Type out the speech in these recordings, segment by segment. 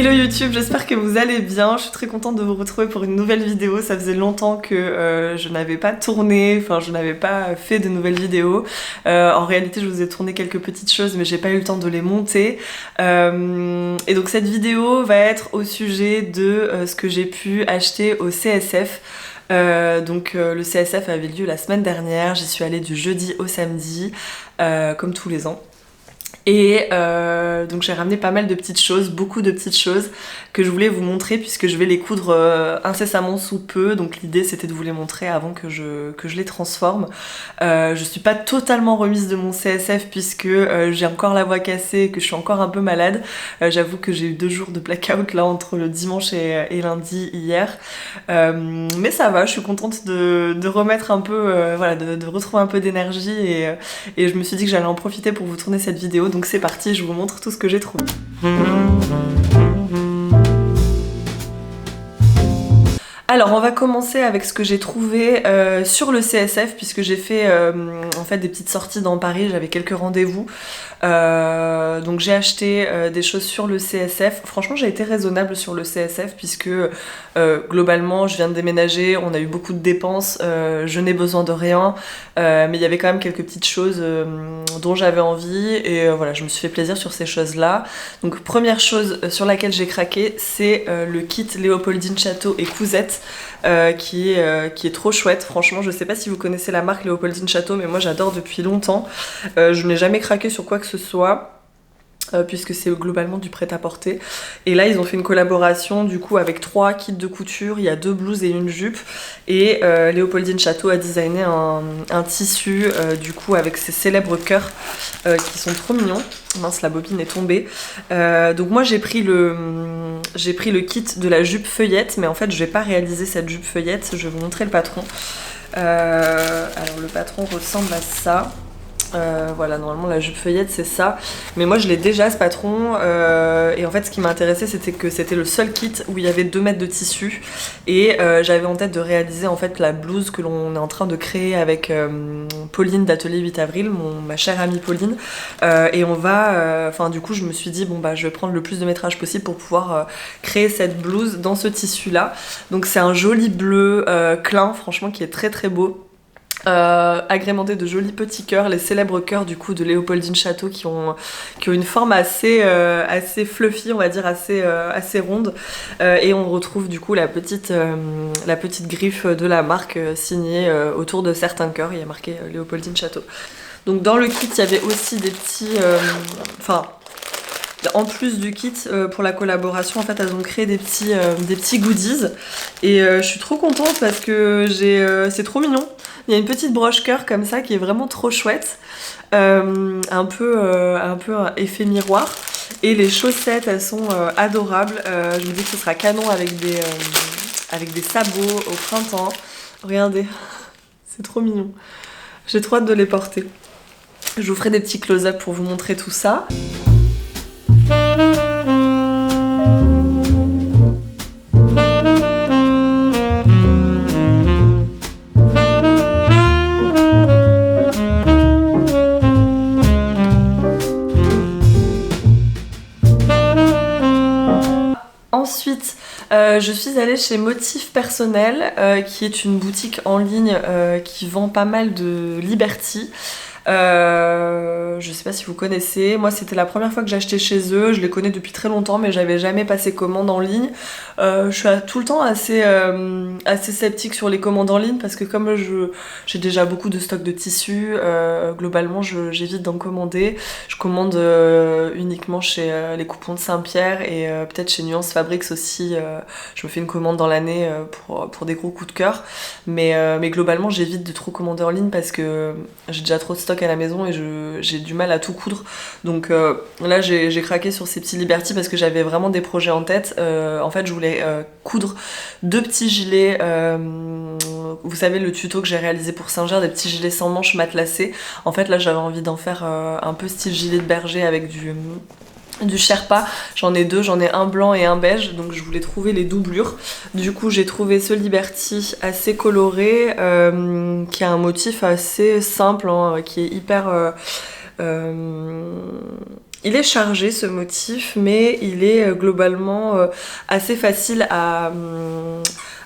Hello YouTube, j'espère que vous allez bien. Je suis très contente de vous retrouver pour une nouvelle vidéo. Ça faisait longtemps que je n'avais pas tourné, enfin je n'avais pas fait de nouvelles vidéos. En réalité je vous ai tourné quelques petites choses mais j'ai pas eu le temps de les monter. Et donc cette vidéo va être au sujet de ce que j'ai pu acheter au CSF. Le CSF avait lieu la semaine dernière, j'y suis allée du jeudi au samedi, comme tous les ans. Et donc j'ai ramené pas mal de petites choses, beaucoup de petites choses que je voulais vous montrer puisque je vais les coudre incessamment sous peu. Donc l'idée c'était de vous les montrer avant que je les transforme. Je suis pas totalement remise de mon CSF puisque j'ai encore la voix cassée et que je suis encore un peu malade. J'avoue que j'ai eu 2 jours de blackout là entre le dimanche et lundi hier. Mais ça va, je suis contente de remettre un peu, voilà, de retrouver un peu d'énergie et je me suis dit que j'allais en profiter pour vous tourner cette vidéo. Donc c'est parti, je vous montre tout ce que j'ai trouvé. Alors on va commencer avec ce que j'ai trouvé sur le CSF puisque j'ai fait en fait des petites sorties dans Paris, j'avais quelques rendez-vous. Donc j'ai acheté des choses sur le CSF. Franchement j'ai été raisonnable sur le CSF puisque globalement je viens de déménager, on a eu beaucoup de dépenses, je n'ai besoin de rien, mais il y avait quand même quelques petites choses dont j'avais envie et voilà, je me suis fait plaisir sur ces choses là. Donc première chose sur laquelle j'ai craqué, c'est le kit Léopoldine Château et Cousette. Qui est trop chouette. Franchement je sais pas si vous connaissez la marque Léopoldine Château mais moi j'adore depuis longtemps. Je n'ai jamais craqué sur quoi que ce soit puisque c'est globalement du prêt-à-porter et là ils ont fait une collaboration du coup avec 3 kits de couture, il y a 2 blouses et une jupe et Léopoldine Château a designé un tissu du coup avec ses célèbres cœurs qui sont trop mignons. Mince, la bobine est tombée. Donc moi j'ai pris le kit de la jupe feuillette mais en fait je vais pas réaliser cette jupe feuillette, je vais vous montrer le patron. Alors le patron ressemble à ça. Voilà, normalement la jupe feuillette c'est ça, mais moi je l'ai déjà ce patron et en fait ce qui m'intéressait c'était que c'était le seul kit où il y avait 2 mètres de tissu et j'avais en tête de réaliser en fait la blouse que l'on est en train de créer avec Pauline d'Atelier 8 avril, ma chère amie Pauline, et on va, du coup je me suis dit bon bah je vais prendre le plus de métrage possible pour pouvoir créer cette blouse dans ce tissu là. Donc c'est un joli bleu clin franchement qui est très très beau. Agrémenté de jolis petits cœurs, les célèbres cœurs du coup de Léopoldine Château qui ont une forme assez fluffy, on va dire assez ronde, et on retrouve du coup la petite griffe de la marque signée autour de certains cœurs, il y a marqué Léopoldine Château. Donc dans le kit il y avait aussi des petits en plus du kit pour la collaboration, en fait elles ont créé des petits goodies et je suis trop contente parce que c'est trop mignon. Il y a une petite broche cœur comme ça qui est vraiment trop chouette, un peu un effet miroir, et les chaussettes elles sont adorables. Je me dis que ce sera canon avec des sabots au printemps. Regardez, c'est trop mignon. J'ai trop hâte de les porter. Je vous ferai des petits close-up pour vous montrer tout ça. Ensuite, je suis allée chez Motif Personnel, qui est une boutique en ligne qui vend pas mal de Liberty. Je sais pas si vous connaissez, moi c'était la première fois que j'achetais chez eux, je les connais depuis très longtemps mais j'avais jamais passé commande en ligne. Je suis tout le temps assez sceptique sur les commandes en ligne parce que comme j'ai déjà beaucoup de stock de tissus, globalement j'évite d'en commander. Je commande uniquement chez les Coupons de Saint-Pierre et peut-être chez Nuance Fabrics aussi. Je me fais une commande dans l'année pour des gros coups de cœur, mais globalement j'évite de trop commander en ligne parce que j'ai déjà trop de stock à la maison et j'ai du mal à tout coudre. Donc là j'ai craqué sur ces petits Liberty parce que j'avais vraiment des projets en tête. En fait je voulais coudre 2 petits gilets, vous savez le tuto que j'ai réalisé pour Singer, des petits gilets sans manches matelassés. En fait là j'avais envie d'en faire un peu style gilet de berger avec du Sherpa. J'en ai 2, j'en ai un blanc et un beige, donc je voulais trouver les doublures. Du coup j'ai trouvé ce Liberty assez coloré qui a un motif assez simple, hein, qui est hyper Il est chargé ce motif, mais il est globalement assez facile à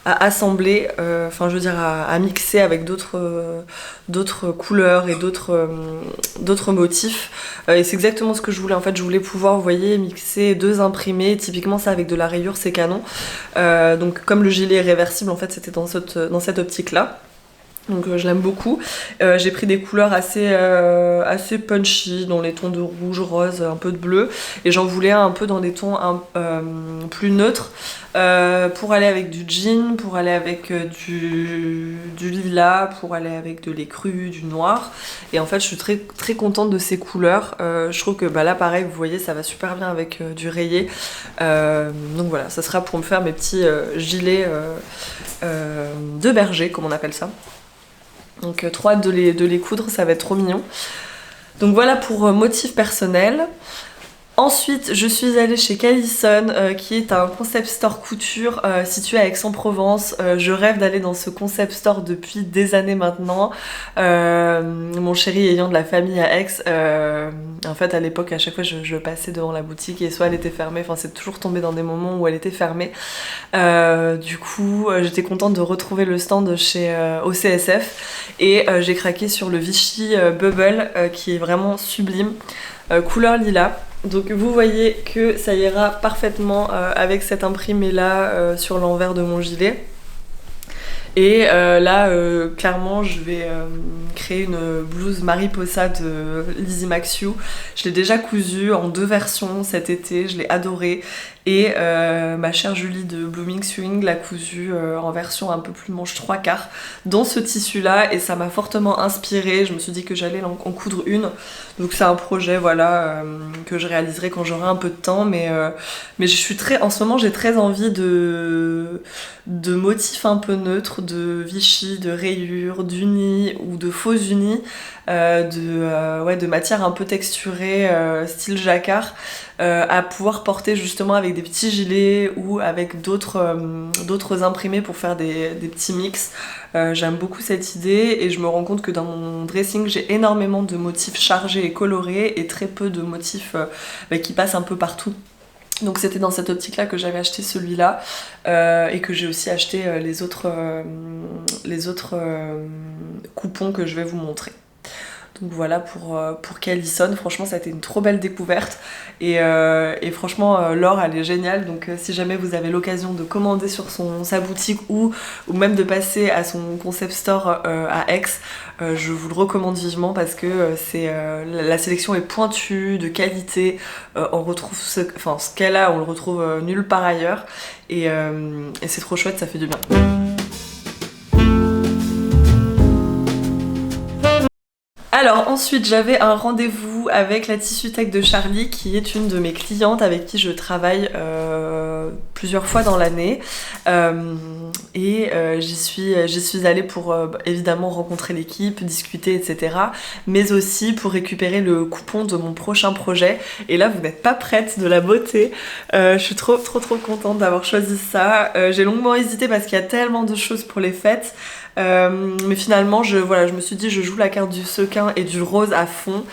assembler, enfin je veux dire à mixer avec d'autres couleurs et d'autres motifs. Et c'est exactement ce que je voulais. En fait, je voulais pouvoir, vous voyez, mixer deux imprimés. Typiquement, ça avec de la rayure, c'est canon. Donc comme le gilet est réversible, en fait, c'était dans cette optique-là. Donc je l'aime beaucoup. J'ai pris des couleurs assez punchy, dans les tons de rouge, rose, un peu de bleu. Et j'en voulais un peu dans des tons plus neutres pour aller avec du jean, pour aller avec du lilas, pour aller avec de l'écru, du noir. Et en fait je suis très, très contente de ces couleurs. Je trouve que là pareil, vous voyez, ça va super bien avec du rayé. Donc voilà, ça sera pour me faire mes petits gilets de berger, comme on appelle ça. Donc trop hâte de les coudre, ça va être trop mignon. Donc voilà pour motif personnel. Ensuite, je suis allée chez Callison, qui est un concept store couture situé à Aix-en-Provence. Je rêve d'aller dans ce concept store depuis des années maintenant. Mon chéri ayant de la famille à Aix, en fait à l'époque à chaque fois je passais devant la boutique et soit elle était fermée, enfin c'est toujours tombé dans des moments où elle était fermée. Du coup j'étais contente de retrouver le stand chez au CSF et j'ai craqué sur le Vichy Bubble qui est vraiment sublime, couleur lilas. Donc vous voyez que ça ira parfaitement avec cet imprimé là sur l'envers de mon gilet. Et là clairement je vais créer une blouse Mariposa de Lizzie Maxiou. Je l'ai déjà cousue en 2 versions cet été, je l'ai adorée. Et ma chère Julie de Blooming Swing l'a cousue en version un peu plus manche 3/4 dans ce tissu là et ça m'a fortement inspirée. Je me suis dit que j'allais en coudre une. Donc c'est un projet voilà que je réaliserai quand j'aurai un peu de temps, mais je suis en ce moment j'ai très envie de motifs un peu neutres, de Vichy, de rayures, d'unis ou de faux unis, de matière un peu texturée style jacquard, à pouvoir porter justement avec des petits gilets ou avec d'autres imprimés pour faire des petits mix. J'aime beaucoup cette idée et je me rends compte que dans mon dressing j'ai énormément de motifs chargés et colorés et très peu de motifs qui passent un peu partout. Donc c'était dans cette optique là que j'avais acheté celui-là et que j'ai aussi acheté les autres coupons que je vais vous montrer. Donc voilà pour Callison, franchement ça a été une trop belle découverte et franchement Laure elle est géniale, donc si jamais vous avez l'occasion de commander sur sa boutique ou même de passer à son concept store à Aix, je vous le recommande vivement parce que la sélection est pointue, de qualité, on retrouve ce qu'elle a, on le retrouve nulle part ailleurs et c'est trop chouette, ça fait du bien. Alors ensuite j'avais un rendez-vous avec la Tissu Tech de Charlie qui est une de mes clientes avec qui je travaille plusieurs fois dans l'année et j'y suis allée pour évidemment rencontrer l'équipe, discuter etc, mais aussi pour récupérer le coupon de mon prochain projet. Et là vous n'êtes pas prête de la beauté, je suis trop contente d'avoir choisi ça. J'ai longuement hésité parce qu'il y a tellement de choses pour les fêtes. Mais finalement je me suis dit je joue la carte du sequin et du rose à fond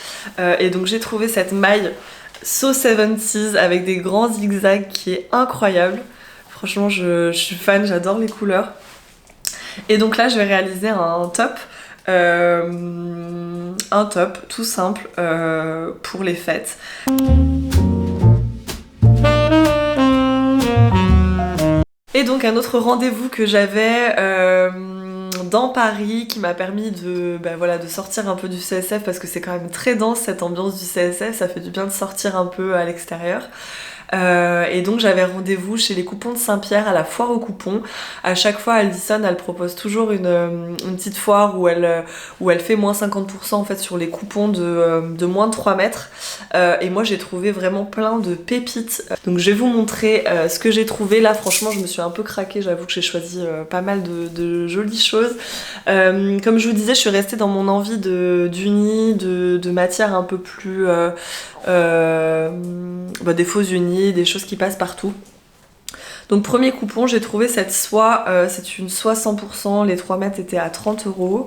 et donc j'ai trouvé cette maille So 70s avec des grands zigzags qui est incroyable. Franchement je suis fan, j'adore les couleurs et donc là je vais réaliser un top tout simple pour les fêtes. Et donc un autre rendez-vous que j'avais dans Paris qui m'a permis de sortir un peu du CSF parce que c'est quand même très dense cette ambiance du CSF, ça fait du bien de sortir un peu à l'extérieur. Et donc j'avais rendez-vous chez les coupons de Saint-Pierre à la foire aux coupons. À chaque fois Alison elle propose toujours une petite foire où elle fait moins 50% en fait sur les coupons de moins de 3 mètres. Et moi j'ai trouvé vraiment plein de pépites. Donc je vais vous montrer ce que j'ai trouvé. Là franchement je me suis un peu craquée, j'avoue que j'ai choisi pas mal de jolies choses. Comme je vous disais je suis restée dans mon envie d'unis, de matière un peu plus des faux unis, des choses qui passent partout. Donc premier coupon, j'ai trouvé cette soie, c'est une soie 100%, les 3 mètres étaient à 30 €.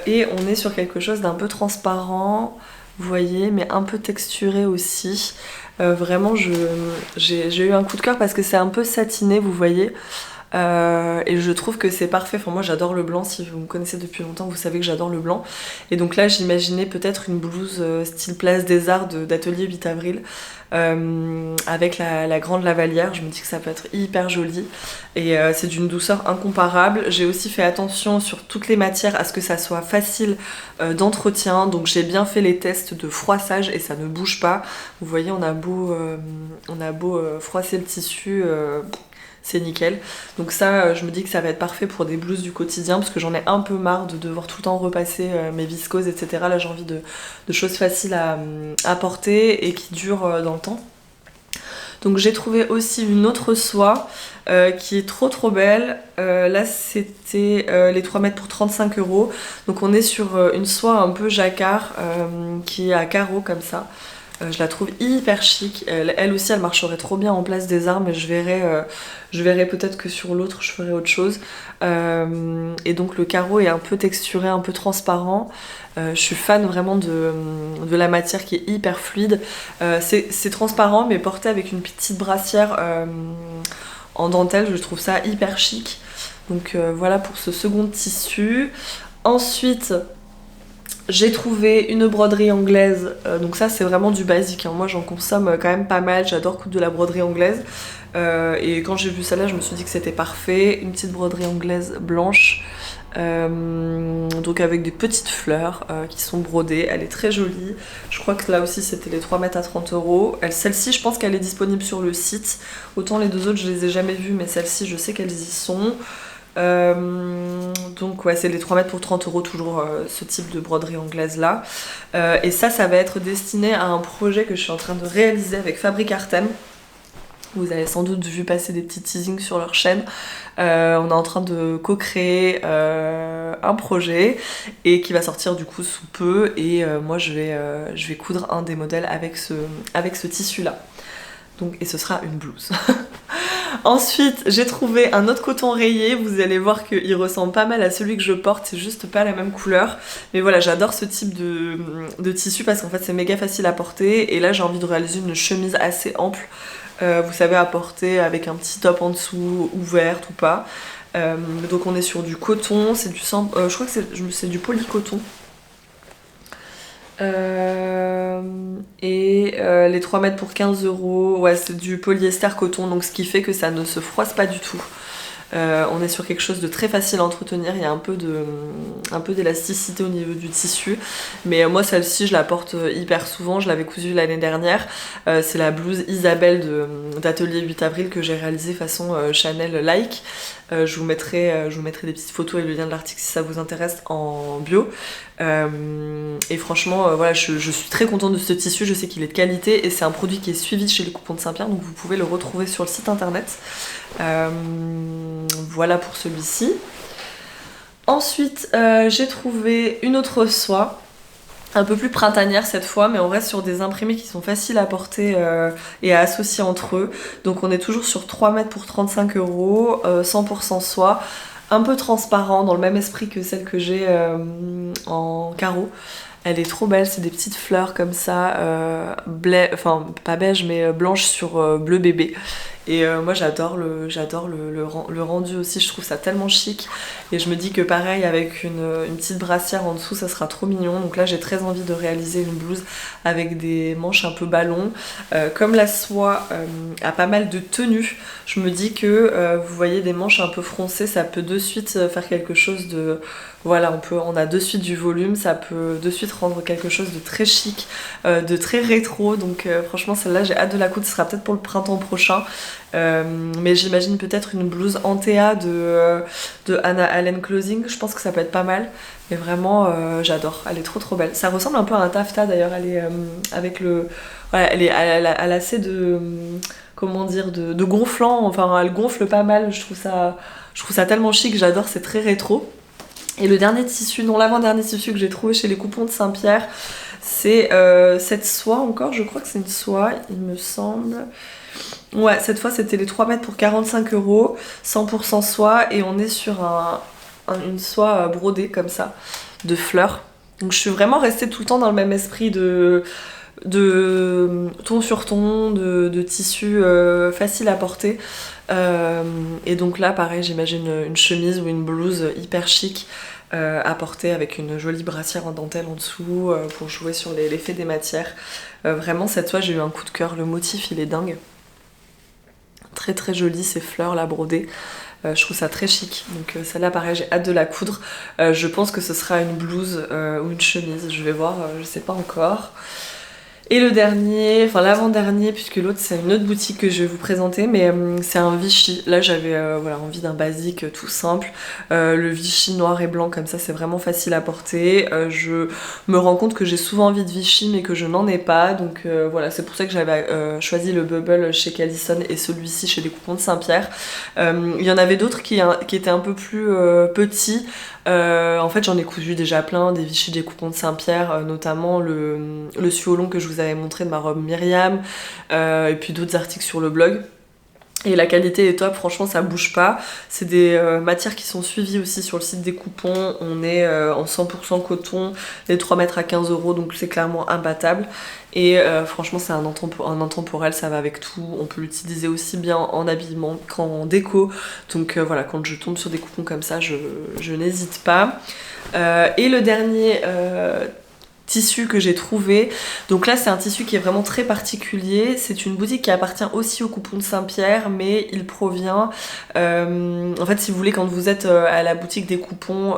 Et on est sur quelque chose d'un peu transparent, vous voyez, mais un peu texturé aussi. Vraiment j'ai eu un coup de cœur parce que c'est un peu satiné, vous voyez. Et je trouve que c'est parfait. Enfin, moi j'adore le blanc, si vous me connaissez depuis longtemps vous savez que j'adore le blanc. Et donc là j'imaginais peut-être une blouse style Place des Arts d'Atelier 8 avril avec la grande lavalière. Je me dis que ça peut être hyper joli et c'est d'une douceur incomparable. J'ai aussi fait attention sur toutes les matières à ce que ça soit facile d'entretien, donc j'ai bien fait les tests de froissage et ça ne bouge pas. Vous voyez, on a beau froisser le tissu, c'est nickel. Donc ça, je me dis que ça va être parfait pour des blouses du quotidien parce que j'en ai un peu marre de devoir tout le temps repasser mes viscoses, etc. Là j'ai envie de choses faciles à porter et qui durent dans le temps. Donc j'ai trouvé aussi une autre soie qui est trop belle. Là c'était les 3 mètres pour 35 €. Donc on est sur une soie un peu jacquard qui est à carreaux comme ça. Je la trouve hyper chic. Elle aussi, elle marcherait trop bien en Place des Arts, mais je verrai peut-être que sur l'autre, je ferai autre chose. Et donc le carreau est un peu texturé, un peu transparent. Je suis fan vraiment de la matière qui est hyper fluide. C'est transparent, mais porté avec une petite brassière en dentelle. Je trouve ça hyper chic. Donc voilà pour ce second tissu. Ensuite, j'ai trouvé une broderie anglaise, donc ça c'est vraiment du basique, hein. Moi j'en consomme quand même pas mal, j'adore coudre de la broderie anglaise. Et quand j'ai vu celle-là, je me suis dit que c'était parfait. Une petite broderie anglaise blanche, donc avec des petites fleurs qui sont brodées. Elle est très jolie. Je crois que là aussi c'était les 3 mètres à 30 €. Celle-ci, je pense qu'elle est disponible sur le site. Autant les deux autres, je les ai jamais vues, mais celle-ci, je sais qu'elles y sont. Donc ouais, c'est les 3 mètres pour 30 € toujours ce type de broderie anglaise là. Et ça va être destiné à un projet que je suis en train de réaliser avec Fabric Artem. Vous avez sans doute vu passer des petits teasings sur leur chaîne. On est en train de co-créer un projet et qui va sortir du coup sous peu. Et moi je vais coudre un des modèles avec ce tissu là. Donc, et ce sera une blouse. Ensuite, j'ai trouvé un autre coton rayé. Vous allez voir qu'il ressemble pas mal à celui que je porte, c'est juste pas la même couleur. Mais voilà, j'adore ce type de tissu parce qu'en fait c'est méga facile à porter. Et là j'ai envie de réaliser une chemise assez ample. Vous savez, à porter avec un petit top en dessous, ouverte ou pas. Donc on est sur du coton, c'est je crois que c'est du polycoton. Les 3 mètres pour 15 €, ouais, c'est du polyester coton, donc ce qui fait que ça ne se froisse pas du tout. On est sur quelque chose de très facile à entretenir, il y a un peu d'élasticité au niveau du tissu, mais moi celle-ci je la porte hyper souvent, je l'avais cousue l'année dernière. C'est la blouse Isabelle d'Atelier 8 avril que j'ai réalisée façon Chanel like. Je vous mettrai des petites photos et le lien de l'article si ça vous intéresse en bio. Et franchement voilà, je suis très contente de ce tissu, je sais qu'il est de qualité et c'est un produit qui est suivi chez les Coupons de Saint-Pierre, donc vous pouvez le retrouver sur le site internet. Voilà pour celui-ci. Ensuite j'ai trouvé une autre soie un peu plus printanière cette fois, mais on reste sur des imprimés qui sont faciles à porter et à associer entre eux. Donc on est toujours sur 3 mètres pour 35 €, 100% soie, un peu transparent dans le même esprit que celle que j'ai en carreau. Elle est trop belle, c'est des petites fleurs comme ça, enfin pas beige mais blanche sur bleu bébé. Et moi j'adore le rendu aussi, je trouve ça tellement chic. Et je me dis que pareil avec une petite brassière en dessous ça sera trop mignon. Donc là j'ai très envie de réaliser une blouse avec des manches un peu ballon. Comme la soie a pas mal de tenues, je me dis que vous voyez des manches un peu froncées, ça peut de suite faire quelque chose de... Voilà, on a de suite du volume, ça peut de suite rendre quelque chose de très chic, de très rétro. Donc franchement celle-là j'ai hâte de la coudre, ce sera peut-être pour le printemps prochain. Mais j'imagine peut-être une blouse Antea de Anna Allen Clothing, je pense que ça peut être pas mal. Mais vraiment j'adore, elle est trop belle. Ça ressemble un peu à un taffetas d'ailleurs, elle est avec le... Voilà, elle a assez de... comment dire, de gonflant, enfin elle gonfle pas mal, je trouve ça tellement chic, j'adore, c'est très rétro. Et le dernier tissu, non l'avant-dernier tissu que j'ai trouvé chez les Coupons de Saint-Pierre, c'est cette soie encore, je crois que c'est une soie, il me semble. Ouais, cette fois c'était les 3 mètres pour 45 €, 100% soie, et on est sur une soie brodée comme ça, de fleurs. Donc je suis vraiment restée tout le temps dans le même esprit de ton sur ton, de tissu facile à porter. Et donc là pareil, j'imagine une chemise ou une blouse hyper chic à porter avec une jolie brassière en dentelle en dessous pour jouer sur l'effet des matières. Vraiment cette fois j'ai eu un coup de cœur, le motif il est dingue. Très très joli ces fleurs là brodées. Je trouve ça très chic, donc celle-là pareil j'ai hâte de la coudre. Je pense que ce sera une blouse ou une chemise, je vais voir, je sais pas encore. Et le dernier, enfin l'avant-dernier, puisque l'autre c'est une autre boutique que je vais vous présenter, mais c'est un Vichy. Là j'avais voilà, envie d'un basique tout simple. Le Vichy noir et blanc comme ça c'est vraiment facile à porter. Je me rends compte que j'ai souvent envie de Vichy mais que je n'en ai pas. Donc voilà, c'est pour ça que j'avais choisi le Bubble chez Callison et celui-ci chez les Coupons de Saint-Pierre. Il y en avait d'autres qui étaient un peu plus petits. En fait j'en ai cousu déjà plein, des Vichy des Coupons de Saint-Pierre, notamment le suo long que je vous avais montré de ma robe Myriam, et puis d'autres articles sur le blog. Et la qualité est top, franchement ça bouge pas. C'est des matières qui sont suivies aussi sur le site des Coupons. On est en 100% coton, les 3 mètres à 15€, donc c'est clairement imbattable. Et franchement c'est un intemporel, ça va avec tout. On peut l'utiliser aussi bien en habillement qu'en déco. Donc voilà, quand je tombe sur des coupons comme ça, je n'hésite pas. Et le dernier tissu que j'ai trouvé, donc là c'est un tissu qui est vraiment très particulier, c'est une boutique qui appartient aussi au Coupon de Saint-Pierre, mais il provient en fait si vous voulez, quand vous êtes à la boutique des Coupons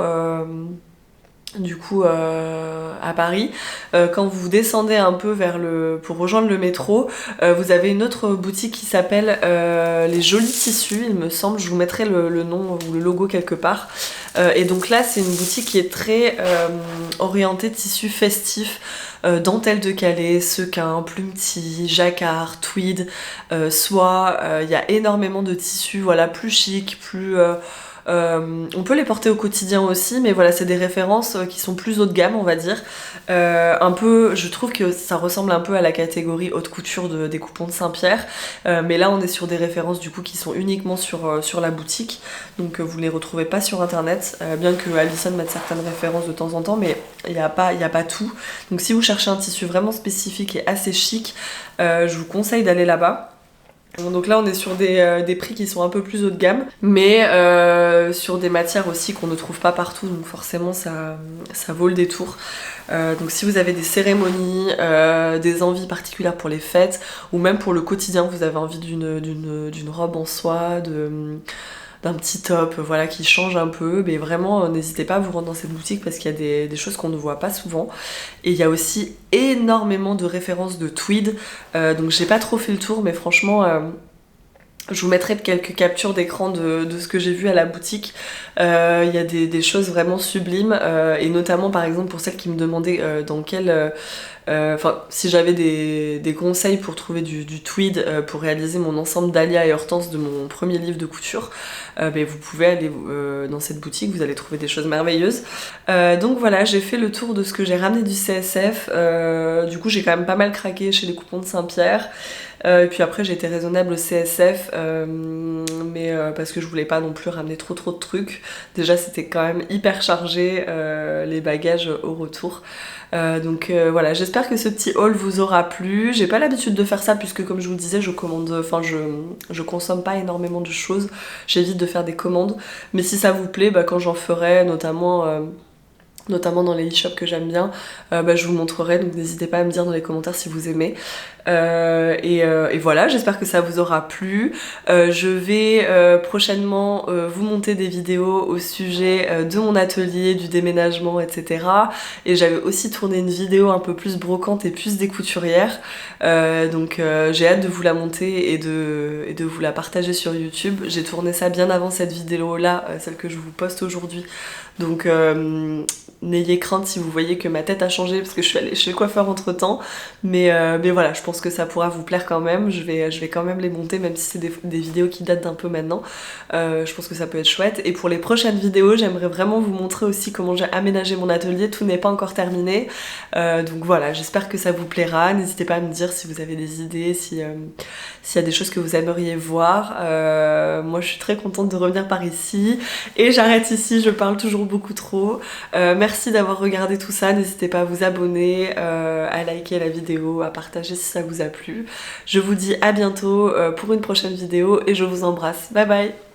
du coup à Paris, quand vous descendez un peu pour rejoindre le métro, vous avez une autre boutique qui s'appelle les Jolis Tissus, il me semble, je vous mettrai le nom ou le logo quelque part. Et donc là c'est une boutique qui est très orientée tissu festif, dentelle de Calais, sequin, plumetis, jacquard, tweed, soie, il y a énormément de tissus, voilà, plus chic, plus on peut les porter au quotidien aussi, mais voilà, c'est des références qui sont plus haut de gamme, on va dire. Un peu, je trouve que ça ressemble un peu à la catégorie haute couture des Coupons de Saint-Pierre, mais là on est sur des références du coup qui sont uniquement sur la boutique, donc vous les retrouvez pas sur internet, bien que Alison mette certaines références de temps en temps, mais il n'y a pas tout. Donc si vous cherchez un tissu vraiment spécifique et assez chic, je vous conseille d'aller là-bas. Donc là on est sur des prix qui sont un peu plus haut de gamme, mais sur des matières aussi qu'on ne trouve pas partout, donc forcément ça vaut le détour. Donc si vous avez des cérémonies, des envies particulières pour les fêtes, ou même pour le quotidien, vous avez envie d'une robe en soie, d'un petit top, voilà, qui change un peu, mais vraiment n'hésitez pas à vous rendre dans cette boutique parce qu'il y a des choses qu'on ne voit pas souvent. Et il y a aussi énormément de références de tweed, donc j'ai pas trop fait le tour, mais franchement je vous mettrai quelques captures d'écran de ce que j'ai vu à la boutique. Il y a des choses vraiment sublimes, et notamment par exemple pour celles qui me demandaient dans quel... si j'avais des conseils pour trouver du tweed pour réaliser mon ensemble Dahlia et Hortense de mon premier livre de couture, vous pouvez aller dans cette boutique, vous allez trouver des choses merveilleuses. Donc voilà, j'ai fait le tour de ce que j'ai ramené du CSF. Du coup j'ai quand même pas mal craqué chez les Coupons de Saint-Pierre. Et puis après j'ai été raisonnable au CSF, mais parce que je voulais pas non plus ramener trop de trucs. Déjà c'était quand même hyper chargé, les bagages au retour. Donc voilà, j'espère que ce petit haul vous aura plu. J'ai pas l'habitude de faire ça puisque comme je vous disais je consomme pas énormément de choses, j'évite de faire des commandes, mais si ça vous plaît, quand j'en ferai, notamment dans les e-shops que j'aime bien, je vous montrerai, donc n'hésitez pas à me dire dans les commentaires si vous aimez. Et voilà, j'espère que ça vous aura plu. Je vais prochainement vous monter des vidéos au sujet de mon atelier, du déménagement, etc. Et j'avais aussi tourné une vidéo un peu plus brocante et plus des couturières. Donc j'ai hâte de vous la monter et de vous la partager sur YouTube. J'ai tourné ça bien avant cette vidéo-là, celle que je vous poste aujourd'hui. Donc n'ayez crainte si vous voyez que ma tête a changé parce que je suis allée chez le coiffeur entre temps, mais voilà, je pense que ça pourra vous plaire quand même. Je vais quand même les monter, même si c'est des vidéos qui datent d'un peu maintenant. Je pense que ça peut être chouette. Et pour les prochaines vidéos, j'aimerais vraiment vous montrer aussi comment j'ai aménagé mon atelier. Tout n'est pas encore terminé, donc voilà, j'espère que ça vous plaira. N'hésitez pas à me dire si vous avez des idées, s'il y a des choses que vous aimeriez voir. Moi je suis très contente de revenir par ici, et j'arrête ici, je parle toujours beaucoup trop. Merci d'avoir regardé tout ça, n'hésitez pas à vous abonner, à liker la vidéo, à partager si ça vous a plu. Je vous dis à bientôt pour une prochaine vidéo et je vous embrasse. Bye bye.